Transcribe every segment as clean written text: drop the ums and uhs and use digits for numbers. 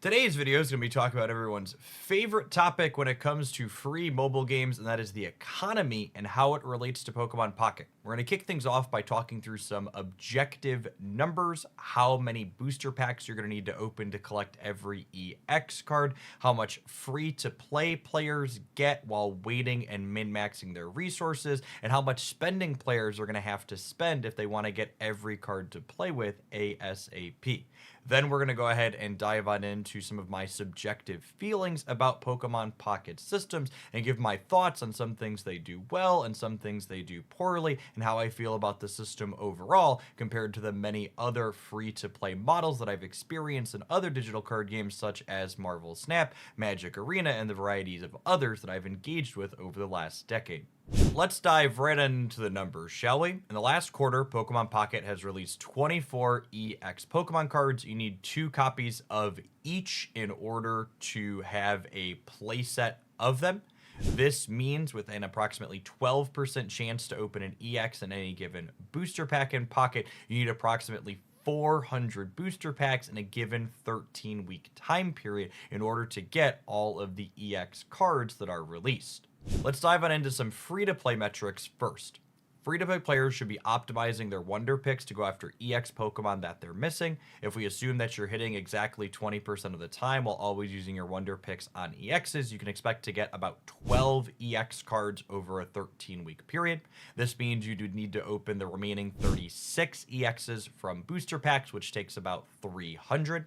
Today's video is going to be talking about everyone's favorite topic when it comes to free mobile games, and that is the economy and how it relates to Pokemon Pocket. We're going to kick things off by talking through some objective numbers, how many booster packs you're going to need to open to collect every EX card, how much free-to-play players get while waiting and min-maxing their resources, and how much spending players are going to have to spend if they want to get every card to play with ASAP. Then we're going to go ahead and dive on into some of my subjective feelings about Pokemon Pocket systems and give my thoughts on some things they do well and some things they do poorly, and how I feel about the system overall compared to the many other free-to-play models that I've experienced in other digital card games such as Marvel Snap, Magic Arena, and the varieties of others that I've engaged with over the last decade. Let's dive right into the numbers, shall we? In the last quarter, Pokemon Pocket has released 24 EX Pokemon cards. You need 2 copies of each in order to have a playset of them. This means with an approximately 12% chance to open an EX in any given booster pack in Pocket, you need approximately 400 booster packs in a given 13-week time period in order to get all of the EX cards that are released. Let's dive on into some free-to-play metrics first. Free-to-play players should be optimizing their Wonder Picks to go after EX Pokemon that they're missing. If we assume that you're hitting exactly 20% of the time while always using your Wonder Picks on EXs, you can expect to get about 12 EX cards over a 13-week period. This means you do need to open the remaining 36 EXs from booster packs, which takes about 300.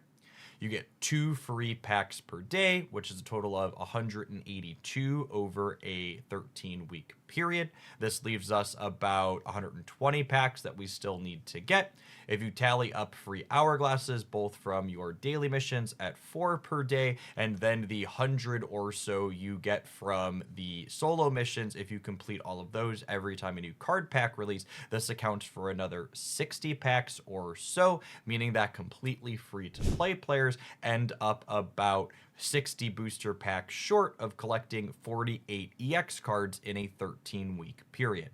You get 2 free packs per day, which is a total of 182 over a 13-week period. This leaves us about 120 packs that we still need to get. If you tally up free hourglasses, both from your daily missions at 4 per day, and then the 100 or so you get from the solo missions, if you complete all of those every time a new card pack release, this accounts for another 60 packs or so, meaning that completely free-to-play players end up about 60 booster packs short of collecting 48 EX cards in a 13-week period.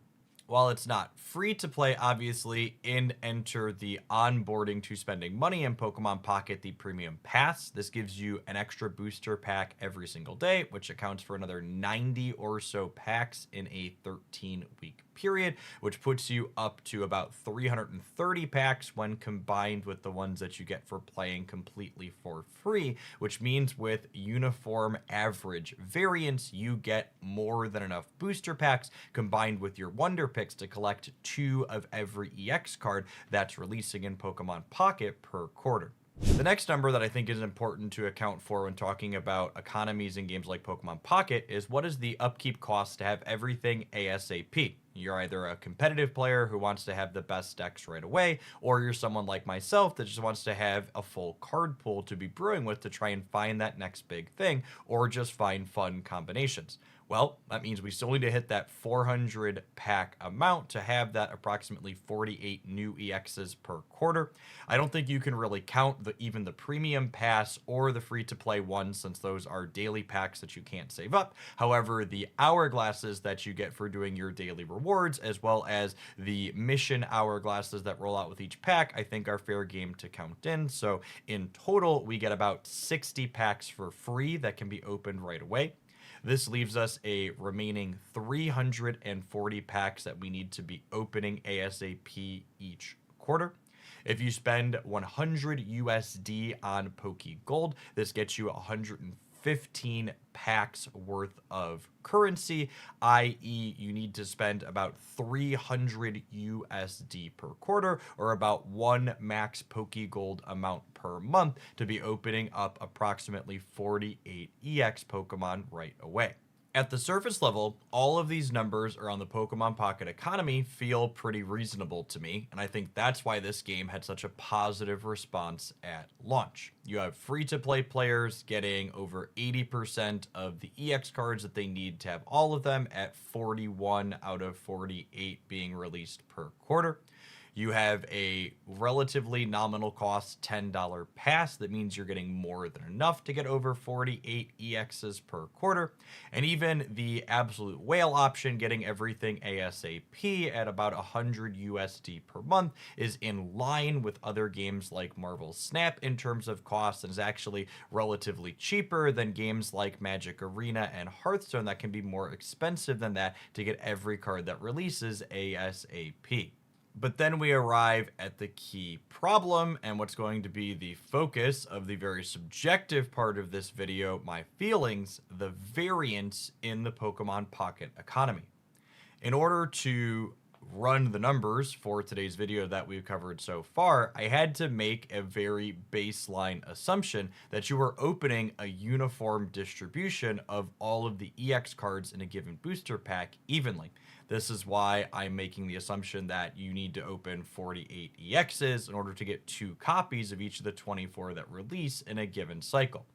While it's not free to play, obviously, enter the onboarding to spending money in Pokemon Pocket, the Premium Pass. This gives you an extra booster pack every single day, which accounts for another 90 or so packs in a 13-week period, which puts you up to about 330 packs when combined with the ones that you get for playing completely for free, which means with uniform average variance, you get more than enough booster packs combined with your Wonder Picks to collect 2 of every EX card that's releasing in Pokemon Pocket per quarter. The next number that I think is important to account for when talking about economies in games like Pokemon Pocket is what is the upkeep cost to have everything ASAP. You're either a competitive player who wants to have the best decks right away, or you're someone like myself that just wants to have a full card pool to be brewing with to try and find that next big thing, or just find fun combinations. Well, that means we still need to hit that 400 pack amount to have that approximately 48 new EXs per quarter. I don't think you can really count even the Premium Pass or the free-to-play ones, since those are daily packs that you can't save up. However, the hourglasses that you get for doing your daily rewards, as well as the mission hourglasses that roll out with each pack, I think are fair game to count in. So in total, we get about 60 packs for free that can be opened right away. This leaves us a remaining 340 packs that we need to be opening ASAP each quarter. If you spend 100 USD on Pokegold, this gets you 115 packs worth of currency, i.e. you need to spend about 300 USD per quarter, or about 1 max Pokegold amount per month to be opening up approximately 48 EX Pokemon right away. At the surface level, all of these numbers around the Pokemon Pocket economy feel pretty reasonable to me, and I think that's why this game had such a positive response at launch. You have free-to-play players getting over 80% of the EX cards that they need to have all of them, at 41 out of 48 being released per quarter. You have a relatively nominal cost $10 pass. That means you're getting more than enough to get over 48 EXs per quarter. And even the absolute whale option, getting everything ASAP at about 100 USD per month, is in line with other games like Marvel Snap in terms of cost, and is actually relatively cheaper than games like Magic Arena and Hearthstone that can be more expensive than that to get every card that releases ASAP. But then we arrive at the key problem, and what's going to be the focus of the very subjective part of this video, my feelings, the variance in the Pokemon Pocket economy. In order to run the numbers for today's video that we've covered so far, I had to make a very baseline assumption that you are opening a uniform distribution of all of the EX cards in a given booster pack evenly. This is why I'm making the assumption that you need to open 48 EXs in order to get 2 copies of each of the 24 that release in a given cycle.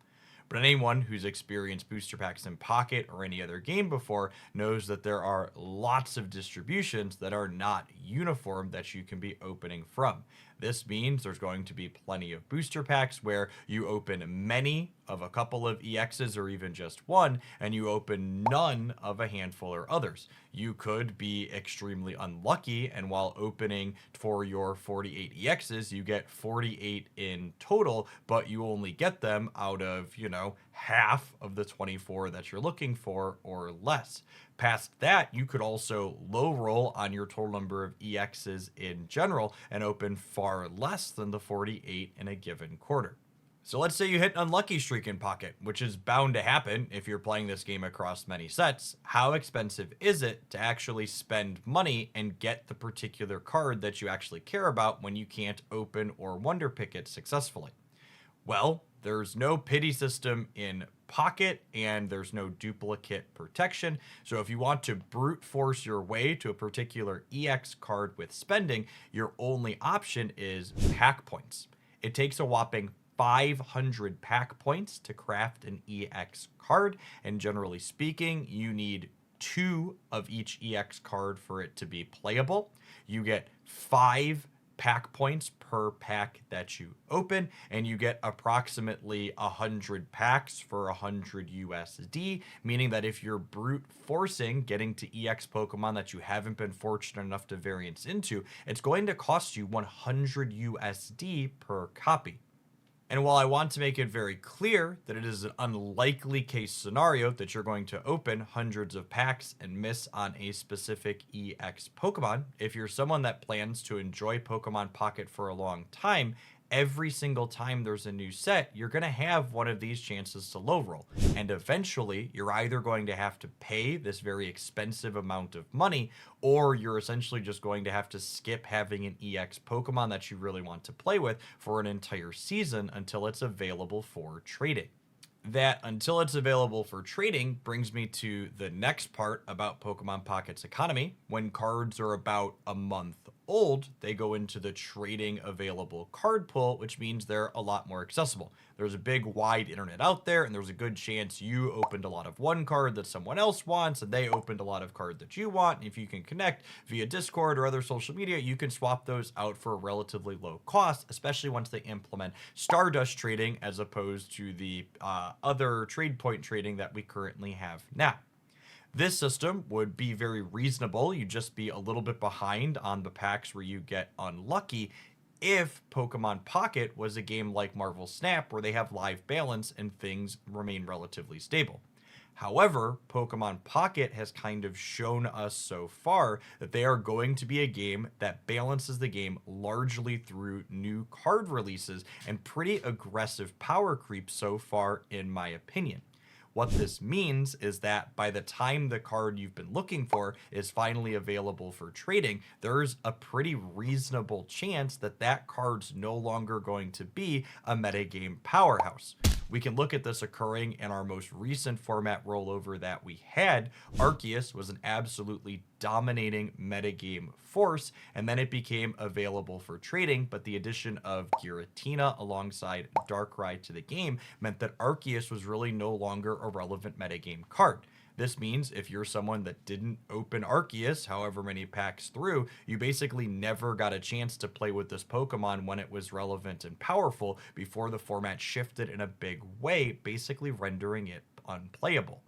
But anyone who's experienced booster packs in Pocket or any other game before knows that there are lots of distributions that are not uniform that you can be opening from. This means there's going to be plenty of booster packs where you open many of a couple of EXs or even just one, and you open none of a handful or others. You could be extremely unlucky, and while opening for your 48 EXs, you get 48 in total, but you only get them out of, half of the 24 that you're looking for or less. Past that, you could also low roll on your total number of EXs in general and open far less than the 48 in a given quarter. So let's say you hit an unlucky streak in Pocket, which is bound to happen if you're playing this game across many sets. How expensive is it to actually spend money and get the particular card that you actually care about when you can't open or wonder pick it successfully? Well, there's no pity system in Pocket, and there's no duplicate protection. So if you want to brute force your way to a particular EX card with spending, your only option is pack points. It takes a whopping 500 pack points to craft an EX card, and generally speaking, you need 2 of each EX card for it to be playable. You get 5 pack points per pack that you open, and you get approximately 100 packs for 100 USD, meaning that if you're brute forcing getting to EX Pokemon that you haven't been fortunate enough to variance into, it's going to cost you 100 USD per copy. And while I want to make it very clear that it is an unlikely case scenario that you're going to open hundreds of packs and miss on a specific EX Pokemon, if you're someone that plans to enjoy Pokemon Pocket for a long time, every single time there's a new set, you're going to have one of these chances to low roll. And eventually, you're either going to have to pay this very expensive amount of money, or you're essentially just going to have to skip having an EX Pokemon that you really want to play with for an entire season until it's available for trading. That until it's available for trading brings me to the next part about Pokemon Pocket's economy. When cards are about a month old, they go into the trading available card pool, which means they're a lot more accessible. There's a big wide internet out there, and there's a good chance you opened a lot of one card that someone else wants, and they opened a lot of card that you want. And if you can connect via Discord or other social media, you can swap those out for a relatively low cost, especially once they implement Stardust trading as opposed to the other trade point trading that we currently have now. This system would be very reasonable. You'd just be a little bit behind on the packs where you get unlucky if Pokemon Pocket was a game like Marvel Snap where they have live balance and things remain relatively stable. However, Pokemon Pocket has kind of shown us so far that they are going to be a game that balances the game largely through new card releases and pretty aggressive power creep so far, in my opinion. What this means is that by the time the card you've been looking for is finally available for trading, there's a pretty reasonable chance that that card's no longer going to be a metagame powerhouse. We can look at this occurring in our most recent format rollover that we had. Arceus was an absolutely dominating metagame force, and then it became available for trading, but the addition of Giratina alongside Darkrai to the game meant that Arceus was really no longer a relevant metagame card. This means if you're someone that didn't open Arceus however many packs through, you basically never got a chance to play with this Pokemon when it was relevant and powerful before the format shifted in a big way, basically rendering it unplayable.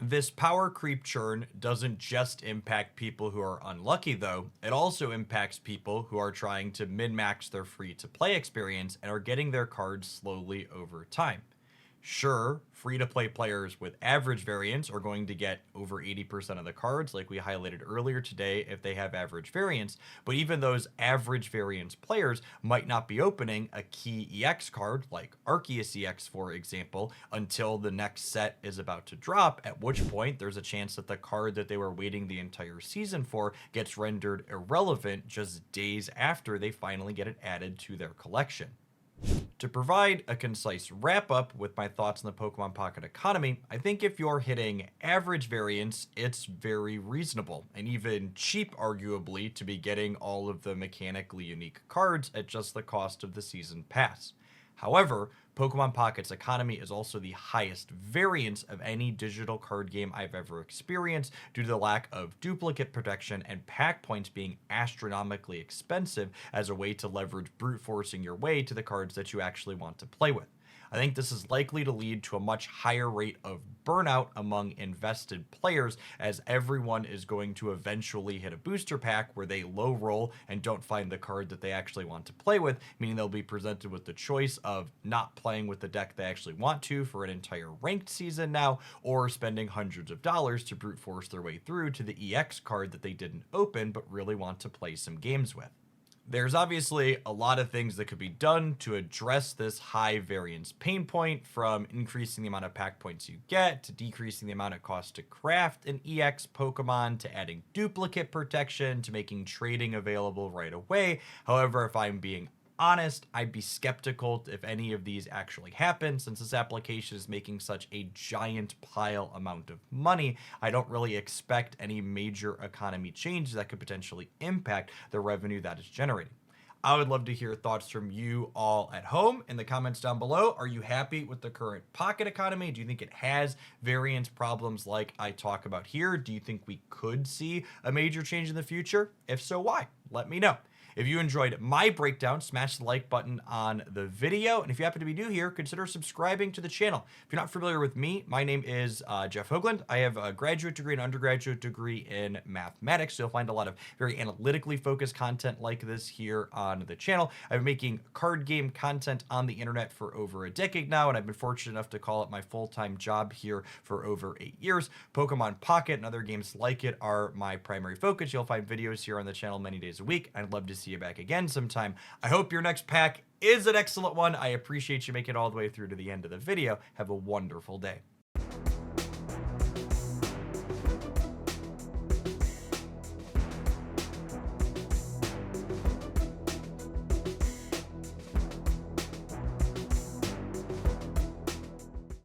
This power creep churn doesn't just impact people who are unlucky though, it also impacts people who are trying to min-max their free-to-play experience and are getting their cards slowly over time. Sure, free-to-play players with average variance are going to get over 80% of the cards, like we highlighted earlier today, if they have average variance, but even those average variance players might not be opening a key EX card, like Arceus EX, for example, until the next set is about to drop, at which point there's a chance that the card that they were waiting the entire season for gets rendered irrelevant just days after they finally get it added to their collection. To provide a concise wrap-up with my thoughts on the Pokemon Pocket economy, I think if you're hitting average variance, it's very reasonable, and even cheap arguably, to be getting all of the mechanically unique cards at just the cost of the season pass. However, Pokemon Pocket's economy is also the highest variance of any digital card game I've ever experienced due to the lack of duplicate protection and pack points being astronomically expensive as a way to leverage brute forcing your way to the cards that you actually want to play with. I think this is likely to lead to a much higher rate of burnout among invested players, as everyone is going to eventually hit a booster pack where they low roll and don't find the card that they actually want to play with, meaning they'll be presented with the choice of not playing with the deck they actually want to for an entire ranked season now, or spending hundreds of dollars to brute force their way through to the EX card that they didn't open but really want to play some games with. There's obviously a lot of things that could be done to address this high variance pain point, from increasing the amount of pack points you get, to decreasing the amount it costs to craft an EX Pokemon, to adding duplicate protection, to making trading available right away. However, if I'm being honest, I'd be skeptical if any of these actually happen, since this application is making such a giant pile amount of money. I don't really expect any major economy changes that could potentially impact the revenue that is generating. I would love to hear thoughts from you all at home in the comments down below. Are you happy with the current Pocket economy? Do you think it has variance problems like I talk about here? Do you think we could see a major change in the future? If so, why? Let me know. If you enjoyed my breakdown, smash the like button on the video. And if you happen to be new here, consider subscribing to the channel. If you're not familiar with me, my name is Jeff Hoagland. I have a graduate degree and undergraduate degree in mathematics. So you'll find a lot of very analytically focused content like this here on the channel. I've been making card game content on the internet for over a decade now, and I've been fortunate enough to call it my full-time job here for over 8 years. Pokemon Pocket and other games like it are my primary focus. You'll find videos here on the channel many days a week. I'd love to see you back again sometime. I hope your next pack is an excellent one. I appreciate you making it all the way through to the end of the video. Have a wonderful day.